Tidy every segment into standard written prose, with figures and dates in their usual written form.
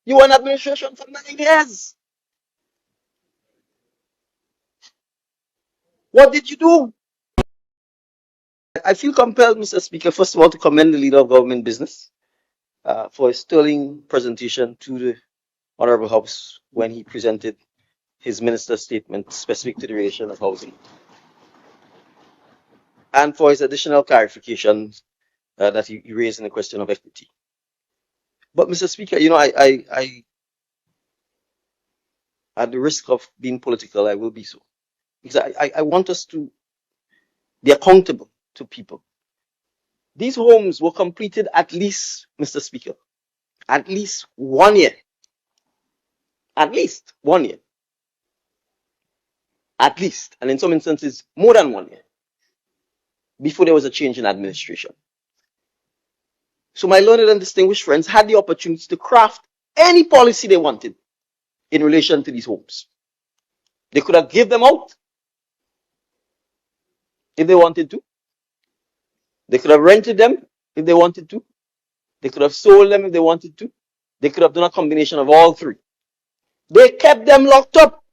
You were in administration for 9 years. What did you do? I feel compelled, Mr. Speaker, first of all, to commend the Leader of Government Business for a sterling presentation to the Honorable House when he presented his minister's statement specific to the relation of housing, and for his additional clarification that he raised in the question of equity. But, Mr. Speaker, you know, I at the risk of being political, I will be so. Because I want us to be accountable to people. These homes were completed at least, Mr. Speaker, at least 1 year. At least 1 year. At least, and in some instances, more than 1 year, before there was a change in administration. So my learned and distinguished friends had the opportunity to craft any policy they wanted in relation to these homes. They could have given them out if they wanted to. They could have rented them if they wanted to. They could have sold them if they wanted to. They could have done a combination of all three. They kept them locked up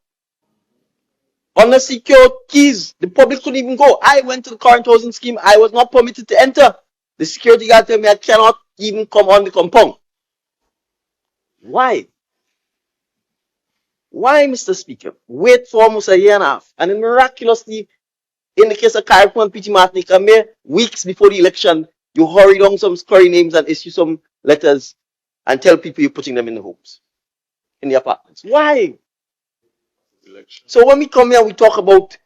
on the secure keys. The public couldn't even go. I went to the current housing scheme. I was not permitted to enter. The security guard told me I cannot even come on the compound. Why? Why, Mr. Speaker? Wait for almost a year and a half. And then miraculously, in the case of Carrick and P.T. Martinique, mere weeks before the election, you hurry down some scurry names and issue some letters and tell people you're putting them in the homes, in the apartments. Why? Election. So when we come here, we talk about,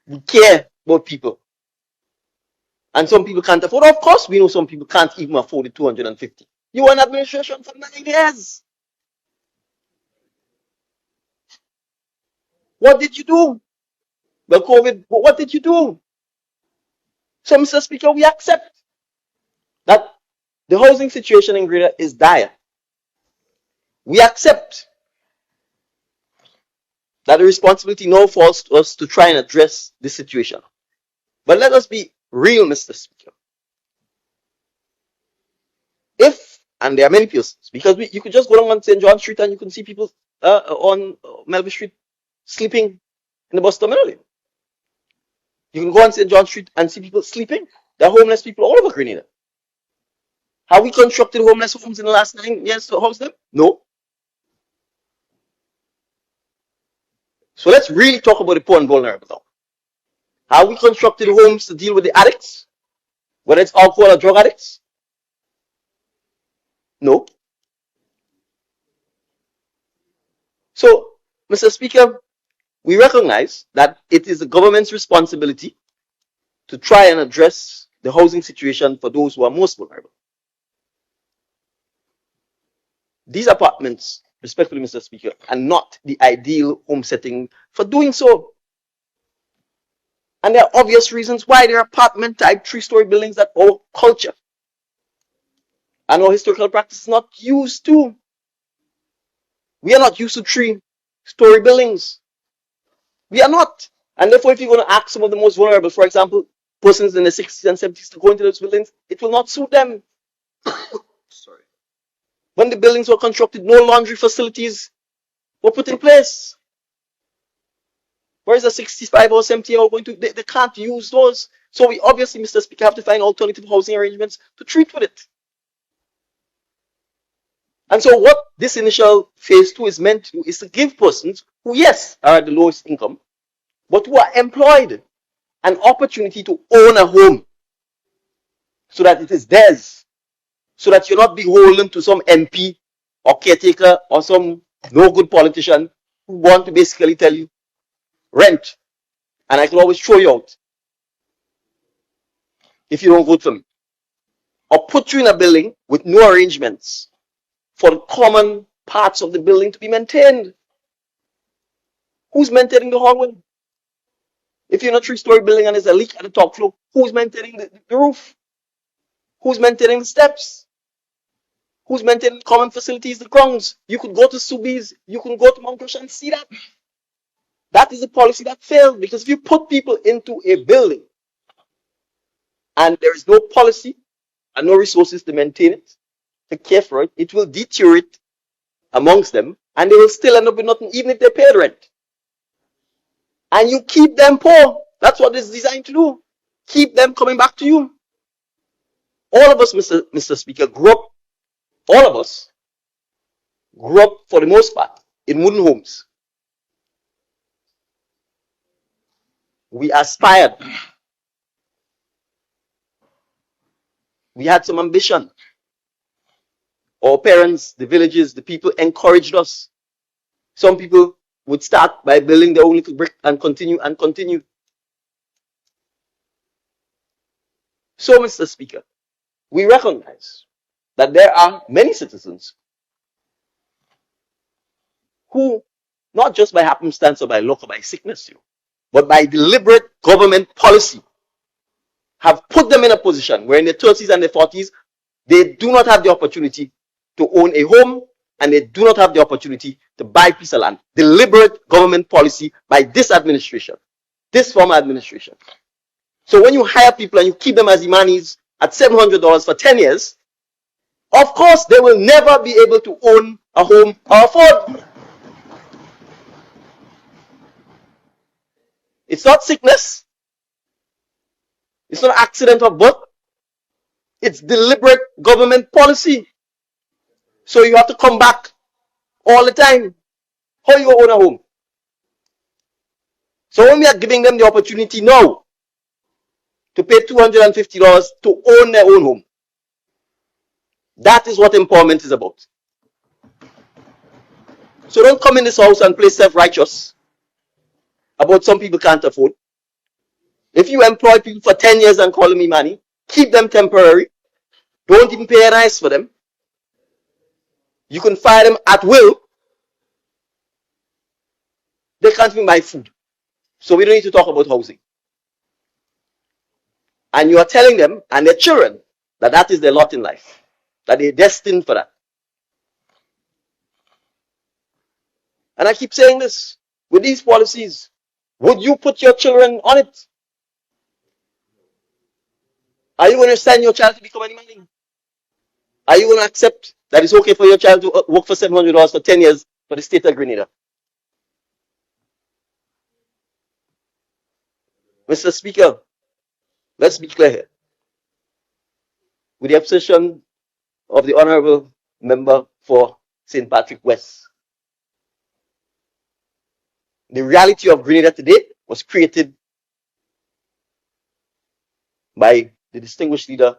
we care about people. And some people can't afford. Of course, we know some people can't even afford the 250. You were in administration for 9 years. What did you do? Well, COVID, what did you do? So, Mr. Speaker, we accept that the housing situation in Grenada is dire. We accept that the responsibility now falls to us to try and address this situation. But let us be real, Mr. Speaker. If, and there are many persons, because you could just go down on St. John Street and you can see people on Melbourne Street sleeping in the bus terminal. You can go on St. John Street and see people sleeping. There are homeless people all over Grenada. Have we constructed homeless homes in the last 9 years to house them? No. So let's really talk about the poor and vulnerable now. Have we constructed homes to deal with the addicts? Whether it's alcohol or drug addicts? No. So, Mr. Speaker, we recognize that it is the government's responsibility to try and address the housing situation for those who are most vulnerable. These apartments, respectfully, Mr. Speaker, are not the ideal home setting for doing so. And there are obvious reasons why. There are apartment type 3-story buildings that our culture and our historical practice is not used to. We are not used to 3-story buildings. We are not. And therefore, if you're going to ask some of the most vulnerable, for example, persons in the 60s and 70s to go into those buildings, it will not suit them. Sorry. When the buildings were constructed, no laundry facilities were put in place. Whereas a 65 or 70-year-old going to, they can't use those. So we obviously, Mr. Speaker, have to find alternative housing arrangements to treat with it. And so what this initial phase 2 is meant to do is to give persons who, yes, are at the lowest income, but who are employed, an opportunity to own a home so that it is theirs, so that you're not beholden to some MP or caretaker or some no-good politician who want to basically tell you, rent, and I can always throw you out if you don't vote for me, or put you in a building with no arrangements for the common parts of the building to be maintained. Who's maintaining the hallway? If you're in a 3-story building and there's a leak at the top floor, who's maintaining the roof? Who's maintaining the steps? Who's maintaining common facilities, the grounds? You could go to Subi's, you can go to Mount Russia and see that. That is a policy that failed, because if you put people into a building and there is no policy and no resources to maintain it, to care for it, it will deteriorate amongst them, and they will still end up with nothing, even if they pay rent. And you keep them poor. That's what it's designed to do. Keep them coming back to you. All of us, Mr. Speaker, all of us grew up, for the most part, in wooden homes. We aspired. We had some ambition. Our parents, the villages, the people encouraged us. Some people would start by building their own little brick and continue and continue. So, Mr. Speaker, we recognize that there are many citizens who, not just by happenstance or by luck or by sickness, but by deliberate government policy, have put them in a position where in their 30s and their 40s, they do not have the opportunity to own a home, and they do not have the opportunity to buy a piece of land. Deliberate government policy by this administration, this former administration. So when you hire people and you keep them as imanis at $700 for 10 years, of course they will never be able to own a home or afford. It's not sickness. It's not accident of birth. It's deliberate government policy. So you have to come back all the time. How you own a home? So when we are giving them the opportunity now to pay $250 to own their own home, that is what empowerment is about. So don't come in this house and play self-righteous about some people can't afford. If you employ people for 10 years and call them money, keep them temporary. Don't even pay a nice for them. You can fire them at will. They can't even buy food. So we don't need to talk about housing. And you are telling them and their children that that is their lot in life, that they're destined for that. And I keep saying this, with these policies, would you put your children on it? Are you going to send your child to become any money? Are you going to accept that it's okay for your child to work for $700 for 10 years for the state of Grenada? Mr. Speaker, let's be clear here. With the abstention of the Honorable Member for St. Patrick West, the reality of Grenada today was created by the distinguished leader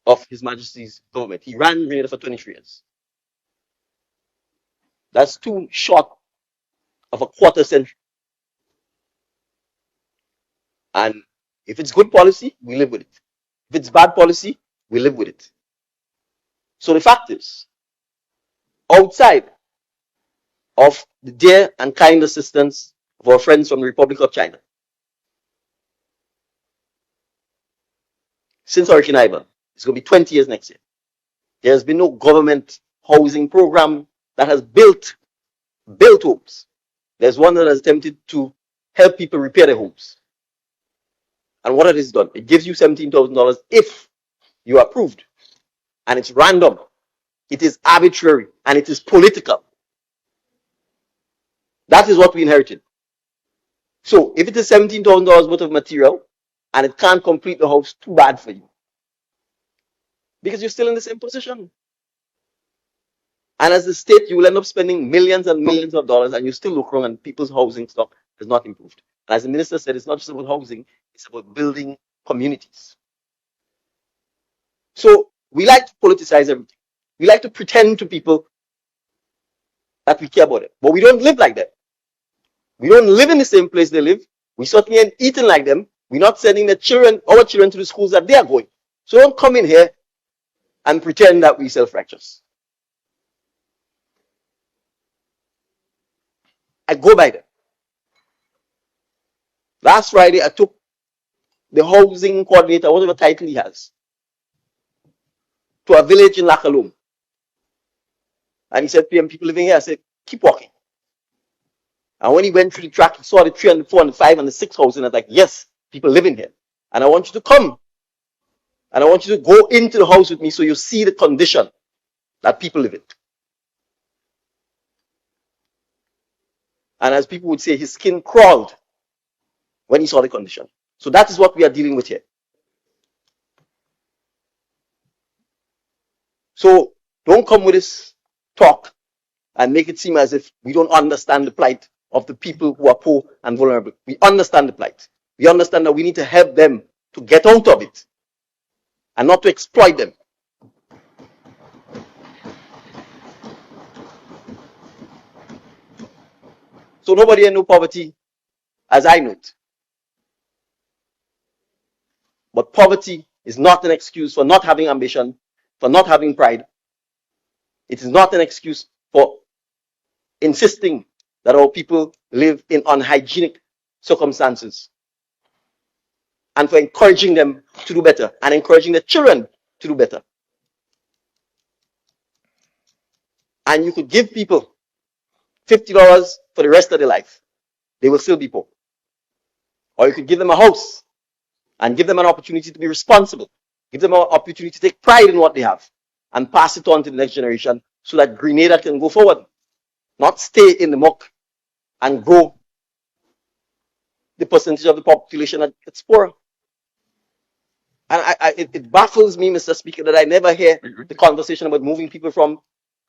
of His Majesty's government. He ran Grenada for 23 years. That's too short of a quarter century. And if it's good policy, we live with it. If it's bad policy, we live with it. So the fact is, outside of the dear and kind assistance of our friends from the Republic of China, since Hurricane Ivan, it's going to be 20 years next year, there has been no government housing program that has built homes. There's one that has attempted to help people repair their homes. And what it has done, it gives you $17,000 if you are approved. And it's random. It is arbitrary. And it is political. That is what we inherited. So if it is $17,000 worth of material and it can't complete the house, too bad for you. Because you're still in the same position. And as the state, you will end up spending millions and millions of dollars and you still look wrong and people's housing stock has not improved. And as the minister said, it's not just about housing, it's about building communities. So we like to politicize everything. We like to pretend to people that we care about it. But we don't live like that. We don't live in the same place they live. We certainly ain't eating like them. We're not sending our children to the schools that they are going. So don't come in here and pretend that we're self-righteous. I go by that. Last Friday, I took the housing coordinator, whatever title he has, to a village in Lakalum. And he said, PM, people living here. I said, keep walking. And when he went through the track, he saw the 3 and the 4 and the 5 and the 6 houses. And I was like, yes, people living here. And I want you to come. And I want you to go into the house with me so you see the condition that people live in. And as people would say, his skin crawled when he saw the condition. So that is what we are dealing with here. So don't come with this talk and make it seem as if we don't understand the plight of the people who are poor and vulnerable. We understand the plight. We understand that we need to help them to get out of it and not to exploit them. So nobody in no poverty as I know it. But poverty is not an excuse for not having ambition, for not having pride. It is not an excuse for insisting that our people live in unhygienic circumstances, and for encouraging them to do better and encouraging their children to do better. And you could give people $50 for the rest of their life. They will still be poor. Or you could give them a house and give them an opportunity to be responsible. Give them an opportunity to take pride in what they have and pass it on to the next generation so that Grenada can go forward, not stay in the muck and grow the percentage of the population that's poor. And it baffles me, Mr. Speaker, that I never hear the conversation about moving people from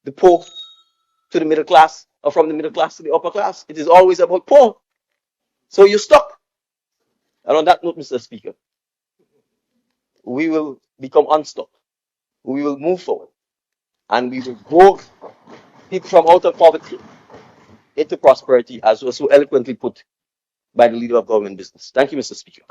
the poor to the middle class or from the middle class to the upper class. It is always about poor. So you're stuck. And on that note, Mr. Speaker, we will become unstuck. We will move forward. And we will grow people from out of poverty into prosperity, as was so eloquently put by the leader of government business. Thank you, Mr. Speaker.